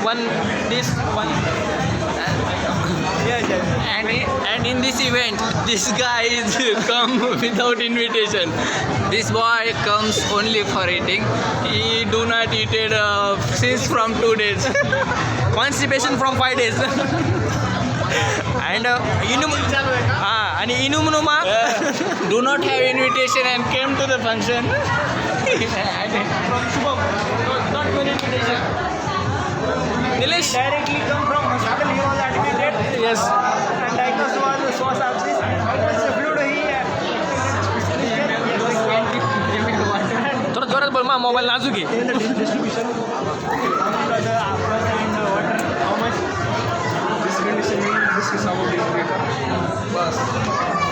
one this one. Yes, yes. And in this event, this guy is come without invitation. This boy comes only for eating. He do not eat it since from 2 days. Constipation from 5 days. And and Inumunuma do not have invitation and came to the function. From Shubham, not good invitation. Nilesh? Directly come from hospital. He was admitted. Yes. And diagnosed was sepsis. It's a fluid. थोड़ा जोरात बोल मा mobile नाजूक आहे. Distribution. The after and water. How much? This condition, this is our bus.